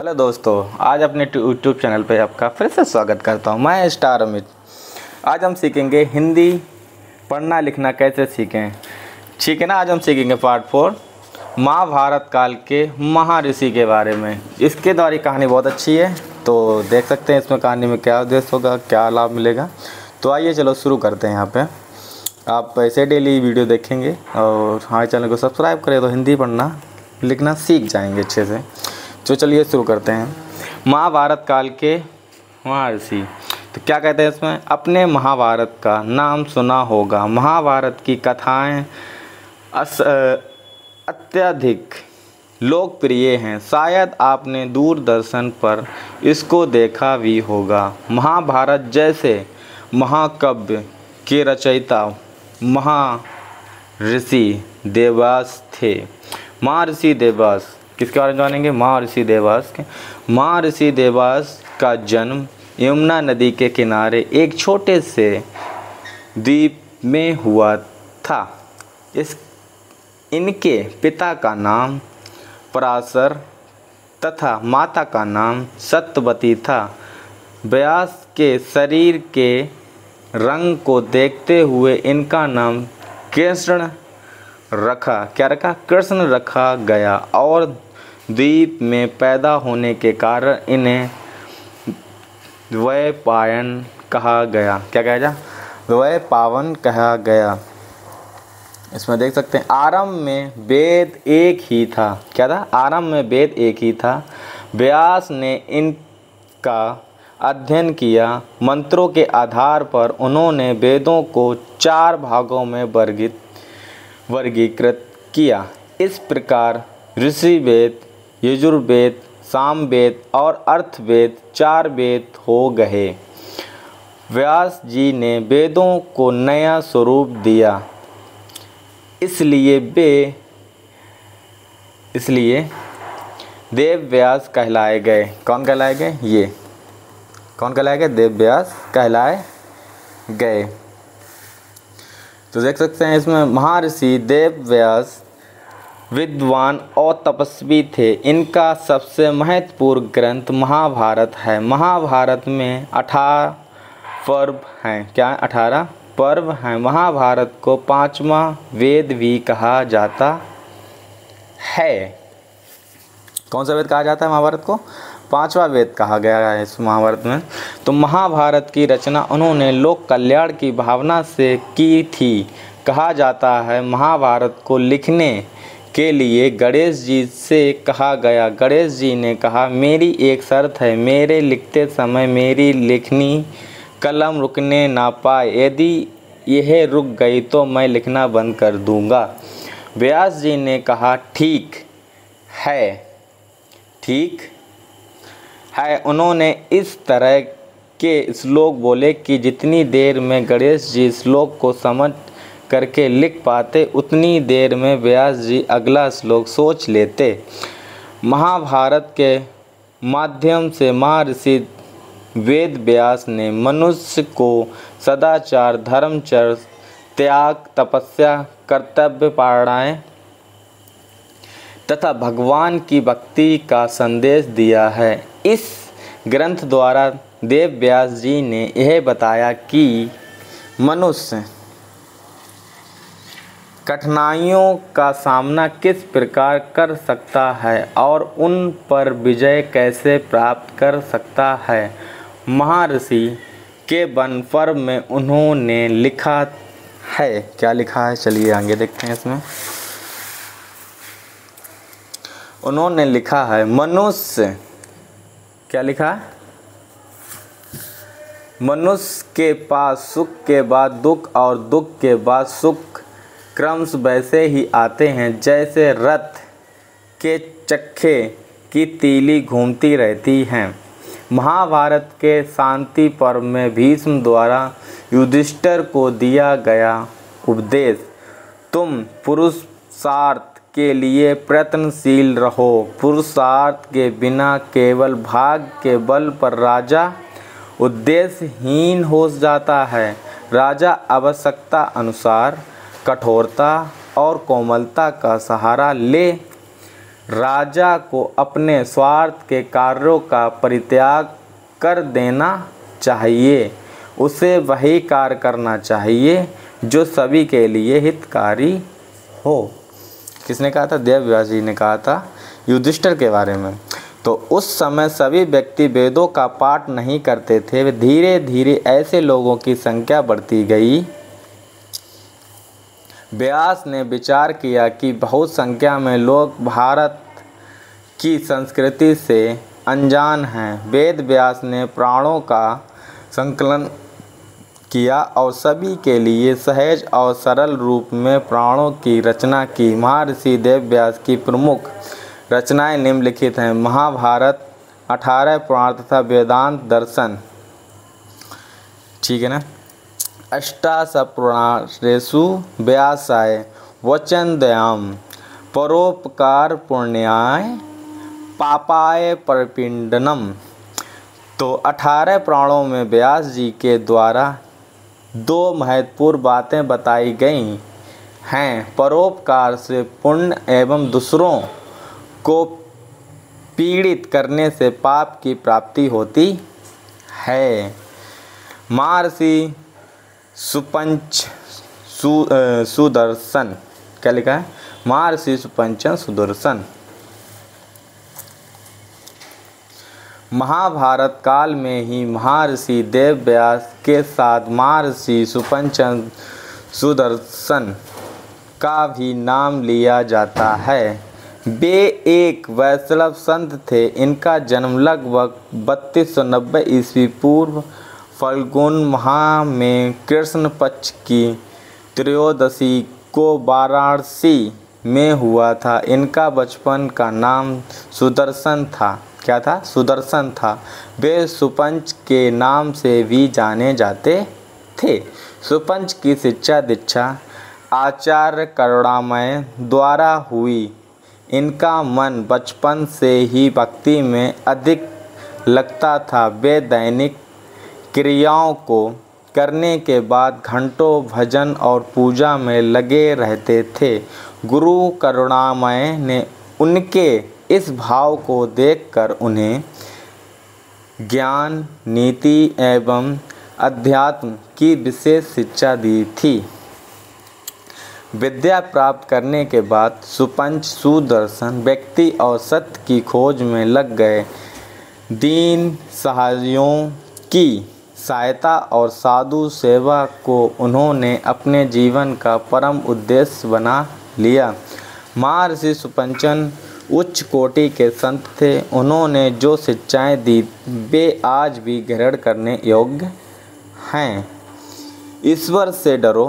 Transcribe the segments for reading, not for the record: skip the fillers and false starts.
Hello दोस्तों, आज अपने यूट्यूब चैनल पे आपका फिर से स्वागत करता हूँ। मैं स्टार अमित। आज हम सीखेंगे हिंदी पढ़ना लिखना कैसे सीखें। ठीक है ना। आज हम सीखेंगे पार्ट 4 महाभारत काल के महर्षि के बारे में। इसके द्वारा कहानी बहुत अच्छी है, तो देख सकते हैं इसमें कहानी में क्या उद्देश्य होगा, क्या लाभ मिलेगा। तो आइए चलो शुरू करते हैं। यहाँ पे आप ऐसे डेली वीडियो देखेंगे और हमारे चैनल को सब्सक्राइब करें तो हिंदी पढ़ना लिखना सीख जाएंगे अच्छे से। तो चलिए शुरू करते हैं। महाभारत काल के महर्षि। तो क्या कहते हैं इसमें, अपने महाभारत का नाम सुना होगा। महाभारत की कथाएं अत्यधिक लोकप्रिय हैं। शायद आपने दूरदर्शन पर इसको देखा भी होगा। महाभारत जैसे महाकाव्य के रचयिता महर्षि देवव्यास थे। महर्षि देवव्यास किसके बारे में जानेंगे? महर्षि देवव्यास के। महर्षि देवव्यास का जन्म यमुना नदी के किनारे एक छोटे से द्वीप में हुआ था। इनके पिता का नाम पराशर तथा माता का नाम सत्यवती था। व्यास के शरीर के रंग को देखते हुए इनका नाम कृष्ण रखा गया और द्वीप में पैदा होने के कारण इन्हें द्वैपायन कहा गया। क्या कहा जाए? द्वैपायन कहा गया। इसमें देख सकते हैं आरंभ में वेद एक ही था। क्या था? आरंभ में वेद एक ही था। व्यास ने इनका अध्ययन किया। मंत्रों के आधार पर उन्होंने वेदों को 4 भागों में वर्गीकृत किया। इस प्रकार ऋषि वेद, यजुर्वेद, सामवेद और अर्थवेद 4 वेद हो गए। व्यास जी ने वेदों को नया स्वरूप दिया, इसलिए देवव्यास कहलाए गए। कौन कहलाए गए? ये कौन कहलाए गए? देवव्यास कहलाए गए। तो देख सकते हैं इसमें महर्षि देवव्यास विद्वान और तपस्वी थे। इनका सबसे महत्वपूर्ण ग्रंथ महाभारत है। महाभारत में 18 पर्व हैं। क्या? 18 पर्व हैं। महाभारत को 5वां वेद भी कहा जाता है। कौन सा वेद कहा जाता है? महाभारत को 5वां वेद कहा गया है इस महाभारत में। तो महाभारत की रचना उन्होंने लोक कल्याण की भावना से की थी। कहा जाता है महाभारत को लिखने के लिए गणेश जी से कहा गया। गणेश जी ने कहा, मेरी एक शर्त है, मेरे लिखते समय मेरी लिखनी कलम रुकने ना पाए। यदि यह रुक गई तो मैं लिखना बंद कर दूंगा। व्यास जी ने कहा, ठीक है। उन्होंने इस तरह के श्लोक बोले कि जितनी देर में गणेश जी श्लोक को समझ करके लिख पाते उतनी देर में व्यास जी अगला श्लोक सोच लेते। महाभारत के माध्यम से महर्षि वेद व्यास ने मनुष्य को सदाचार, धर्मचर्या, त्याग, तपस्या, कर्तव्य पालनाएं तथा भगवान की भक्ति का संदेश दिया है। इस ग्रंथ द्वारा देव व्यास जी ने यह बताया कि मनुष्य कठिनाइयों का सामना किस प्रकार कर सकता है और उन पर विजय कैसे प्राप्त कर सकता है। महर्षि के वन पर्व में उन्होंने लिखा है। क्या लिखा है? चलिए आगे देखते हैं। इसमें उन्होंने लिखा है, मनुष्य क्या लिखा है? मनुष्य के पास सुख के बाद दुख और दुख के बाद सुख क्रमश वैसे ही आते हैं जैसे रथ के चक्के की तीली घूमती रहती हैं। महाभारत के शांति पर्व में भीष्म द्वारा युधिष्ठिर को दिया गया उपदेश, तुम पुरुषार्थ के लिए प्रयत्नशील रहो। पुरुषार्थ के बिना केवल भाग्य के बल पर राजा उद्देश्यहीन हो जाता है। राजा आवश्यकता अनुसार कठोरता और कोमलता का सहारा ले राजा को अपने स्वार्थ के कार्यों का परित्याग कर देना चाहिए। उसे वही कार्य करना चाहिए जो सभी के लिए हितकारी हो। किसने कहा था? देव व्यास जी ने कहा था युधिष्ठिर के बारे में। तो उस समय सभी व्यक्ति वेदों का पाठ नहीं करते थे। धीरे धीरे ऐसे लोगों की संख्या बढ़ती गई। व्यास ने विचार किया कि बहुत संख्या में लोग भारत की संस्कृति से अनजान हैं। वेद व्यास ने प्राणों का संकलन किया और सभी के लिए सहज और सरल रूप में प्राणों की रचना की। महर्षि देव व्यास की प्रमुख रचनाएं निम्नलिखित हैं। महाभारत, 18 पुराण तथा वेदांत दर्शन, ठीक है ना। अष्टादशपुराणेषु व्यासाय वचनद्वयम् परोपकार पुण्याय पापाय परपिंडनम। तो 18 पुराणों में व्यास जी के द्वारा 2 महत्वपूर्ण बातें बताई गई हैं। परोपकार से पुण्य एवं दूसरों को पीड़ित करने से पाप की प्राप्ति होती है। महर्षि सुदर्शन, क्या लिखा है? महर्षि सुपंचन सुदर्शन। महाभारत काल में ही महर्षि देव व्यास के साथ महर्षि सुपंचन सुदर्शन का भी नाम लिया जाता है। वे एक वैष्णव संत थे। इनका जन्म लगभग 3290 ईस्वी पूर्व फाल्गुन माह में कृष्ण पक्ष की त्रयोदशी को वाराणसी में हुआ था। इनका बचपन का नाम सुदर्शन था। क्या था? सुदर्शन था। वे सुपंच के नाम से भी जाने जाते थे। सुपंच की शिक्षा दीक्षा आचार्य करुणामय द्वारा हुई। इनका मन बचपन से ही भक्ति में अधिक लगता था। वे दैनिक क्रियाओं को करने के बाद घंटों भजन और पूजा में लगे रहते थे। गुरु करुणामय ने उनके इस भाव को देखकर उन्हें ज्ञान, नीति एवं अध्यात्म की विशेष शिक्षा दी थी। विद्या प्राप्त करने के बाद सुपंच सुदर्शन व्यक्ति और सत्य की खोज में लग गए। दीन सहायों की सहायता और साधु सेवा को उन्होंने अपने जीवन का परम उद्देश्य बना लिया। महर्षि सुपंचन उच्च कोटि के संत थे। उन्होंने जो शिक्षाएं दी वे आज भी ग्रहण करने योग्य हैं। ईश्वर से डरो,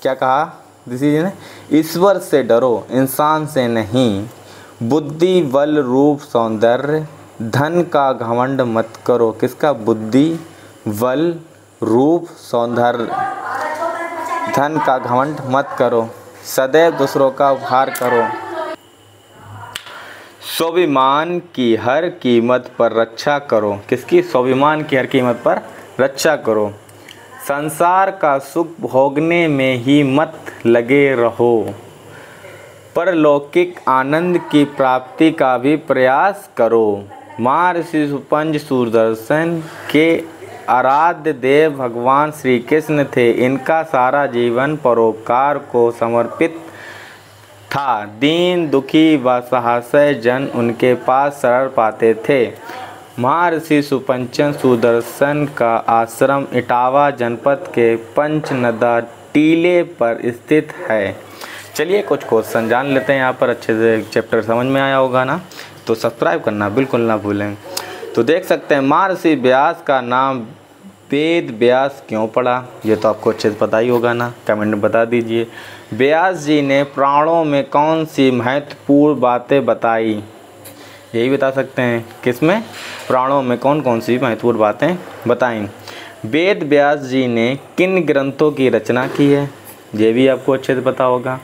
क्या कहा ऋषि जी ने? ईश्वर से डरो, इंसान से नहीं। बुद्धि, बल, रूप, सौंदर्य, धन का घमंड मत करो। किसका? बुद्धि, बल, रूप, सौंदर्य, धन का घमंड मत करो। सदैव दूसरों का उपहार करो। स्वाभिमान की हर कीमत पर रक्षा करो। किसकी? स्वाभिमान की हर कीमत पर रक्षा करो। संसार का सुख भोगने में ही मत लगे रहो। परलौकिक आनंद की प्राप्ति का भी प्रयास करो। महर्षि सुपंच सुदर्शन के आराध्य देव भगवान श्री कृष्ण थे। इनका सारा जीवन परोपकार को समर्पित था। दीन दुखी व सहाय जन उनके पास शरण पाते थे। महर्षि सुपंचन सुदर्शन का आश्रम इटावा जनपद के पंचनदा टीले पर स्थित है। चलिए कुछ क्वेश्चन जान लेते हैं यहाँ पर। अच्छे से चैप्टर समझ में आया होगा ना, तो सब्सक्राइब करना बिल्कुल ना भूलें। तो देख सकते हैं महर्षि व्यास का नाम वेद व्यास क्यों पड़ा, ये तो आपको अच्छे से पता ही होगा ना, कमेंट में बता दीजिए। व्यास जी ने प्राणों में कौन सी महत्वपूर्ण बातें बताई, यही बता सकते हैं। किसमें? प्राणों में कौन कौन सी महत्वपूर्ण बातें बताई। वेद व्यास जी ने किन ग्रंथों की रचना की है, ये भी आपको अच्छे से पता होगा।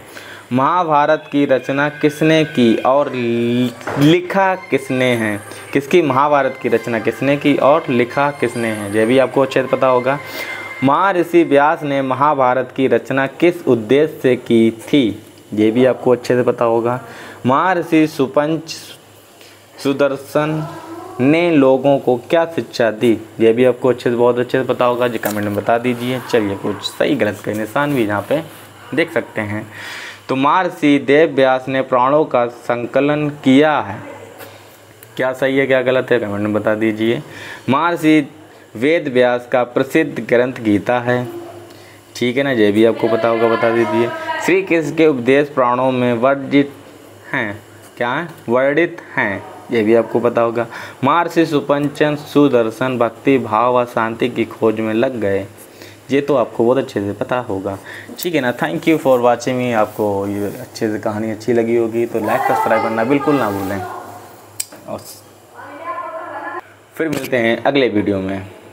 महाभारत की रचना किसने की और लिखा किसने है? किसकी? महाभारत की रचना किसने की और लिखा किसने है, ये भी आपको अच्छे से पता होगा। महर्षि व्यास ने महाभारत की रचना किस उद्देश्य से की थी, ये भी आपको अच्छे से पता होगा। महर्षि सुपंच सुदर्शन ने लोगों को क्या शिक्षा दी, ये भी आपको अच्छे से बहुत अच्छे से पता होगा। जी कमेंट में बता दीजिए। चलिए कुछ सही गलत के निशान भी यहाँ पे देख सकते हैं। तो महर्षि देव व्यास ने प्राणों का संकलन किया है, क्या सही है क्या गलत है कमेंट में बता दीजिए। महर्षि वेद व्यास का प्रसिद्ध ग्रंथ गीता है, ठीक है ना, ये भी आपको पता होगा, बता दीजिए। श्री कृष्ण के उपदेश प्राणों में वर्णित हैं, क्या है वर्णित हैं, ये भी आपको पता होगा। महर्षि सुपंचन सुदर्शन भक्ति भाव व शांति की खोज में लग गए, ये तो आपको बहुत अच्छे से पता होगा, ठीक है ना। Thank you for watching me. आपको ये अच्छे से कहानी अच्छी लगी होगी तो लाइक सब्सक्राइब करना बिल्कुल ना भूलें और फिर मिलते हैं अगले वीडियो में।